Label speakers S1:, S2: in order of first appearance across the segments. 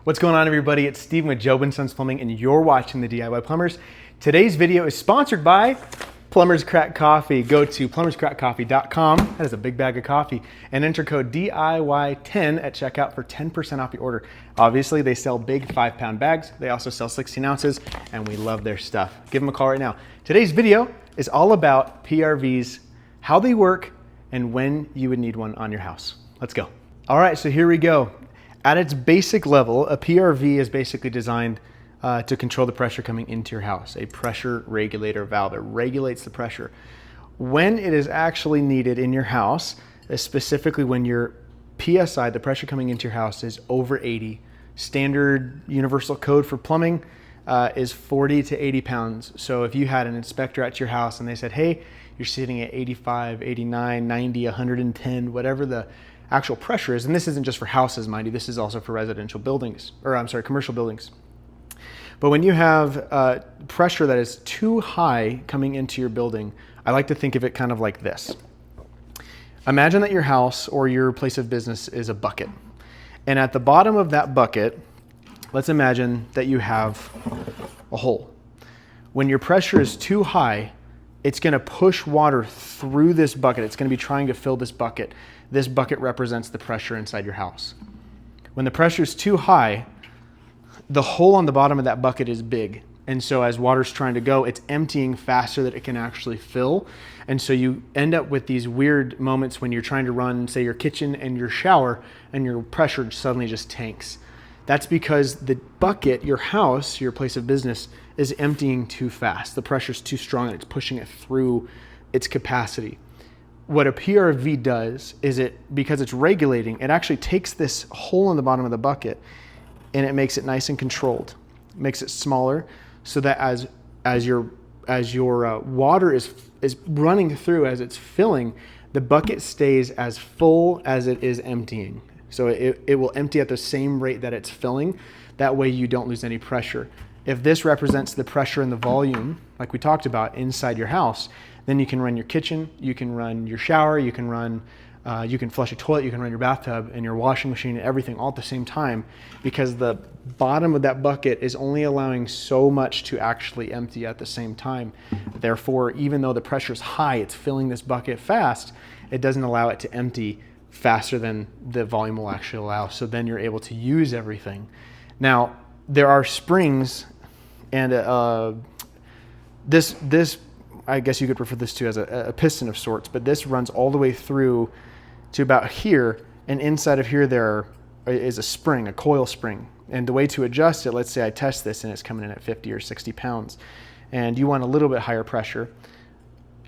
S1: What's going on, everybody? It's Steven with Job & Sons Plumbing, and you're watching the DIY Plumbers. Today's video is sponsored by Plumber's Crack Coffee. Go to plumberscrackcoffee.com, that is a big bag of coffee, and enter code DIY10 at checkout for 10% off your order. Obviously, they sell big 5-pound bags. They also sell 16 ounces, and we love their stuff. Give them a call right now. Today's video is all about PRVs, how they work, and when you would need one on your house. Let's go. All right, so here we go. At its basic level, a PRV is basically designed to control the pressure coming into your house, a pressure regulator valve. It regulates the pressure. When it is actually needed in your house, specifically when your PSI, the pressure coming into your house, is over 80, standard universal code for plumbing is 40 to 80 pounds. So if you had an inspector at your house and they said, hey, you're sitting at 85, 89, 90, 110, whatever the actual pressure is, and this isn't just for houses, mind you, this is also for residential buildings, or I'm sorry, commercial buildings. But when you have pressure that is too high coming into your building, I like to think of it kind of like this. Imagine that your house or your place of business is a bucket. And at the bottom of that bucket, let's imagine that you have a hole. When your pressure is too high, it's going to push water through this bucket. It's going to be trying to fill this bucket. This bucket represents the pressure inside your house. When the pressure is too high, the hole on the bottom of that bucket is big. And so as water's trying to go, it's emptying faster than it can actually fill. And so you end up with these weird moments when you're trying to run, say, your kitchen and your shower, and your pressure suddenly just tanks. That's because the bucket, your house, your place of business, is emptying too fast. The pressure's too strong and it's pushing it through its capacity. What a PRV does is because it's regulating, it actually takes this hole in the bottom of the bucket and it makes it nice and controlled. It makes it smaller so that as your water is running through, as it's filling, the bucket stays as full as it is emptying. So it will empty at the same rate that it's filling. That way you don't lose any pressure. If this represents the pressure and the volume, like we talked about, inside your house, then you can run your kitchen, you can run your shower, you can flush a toilet, you can run your bathtub and your washing machine and everything all at the same time, because the bottom of that bucket is only allowing so much to actually empty at the same time. Therefore, even though the pressure is high, it's filling this bucket fast, it doesn't allow it to empty faster than the volume will actually allow. So then you're able to use everything. Now, there are springs, and this I guess you could refer this to as a piston of sorts, but this runs all the way through to about here, and inside of here there is a spring, a coil spring. And the way to adjust it, let's say I test this and it's coming in at 50 or 60 pounds, and you want a little bit higher pressure.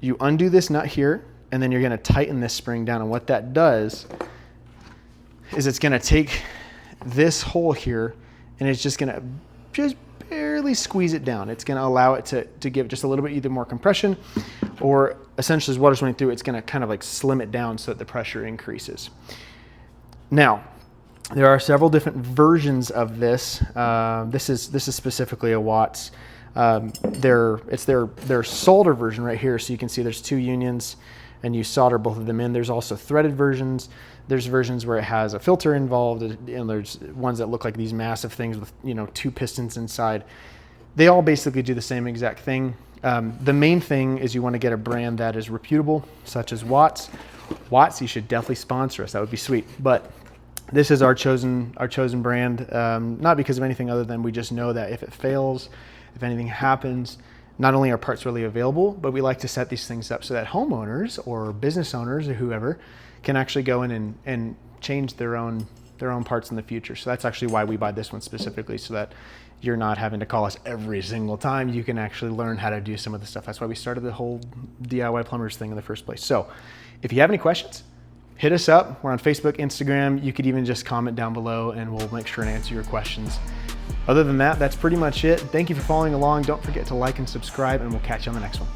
S1: You undo this nut here, and then you're going to tighten this spring down, and what that does is it's going to take this hole here, and it's just going to barely squeeze it down. It's going to allow it to give just a little bit either more compression, or essentially as water's running through, it's going to kind of like slim it down so that the pressure increases. Now, there are several different versions of this. This is specifically a Watts. It's their solder version right here. So you can see there's two unions, and you solder both of them in. There's also threaded versions. There's versions where it has a filter involved, and there's ones that look like these massive things with, two pistons inside. They all basically do the same exact thing. The main thing is you want to get a brand that is reputable, such as Watts. Watts, you should definitely sponsor us. That would be sweet. But this is our chosen brand, not because of anything other than we just know that if it fails, if anything happens, not only are parts really available, but we like to set these things up so that homeowners or business owners or whoever can actually go in and change their own parts in the future. So that's actually why we buy this one specifically, so that you're not having to call us every single time. You can actually learn how to do some of the stuff. That's why we started the whole DIY plumbers thing in the first place. So if you have any questions, hit us up. We're on Facebook, Instagram. You could even just comment down below and we'll make sure to answer your questions. Other than that, that's pretty much it. Thank you for following along. Don't forget to like and subscribe, and we'll catch you on the next one.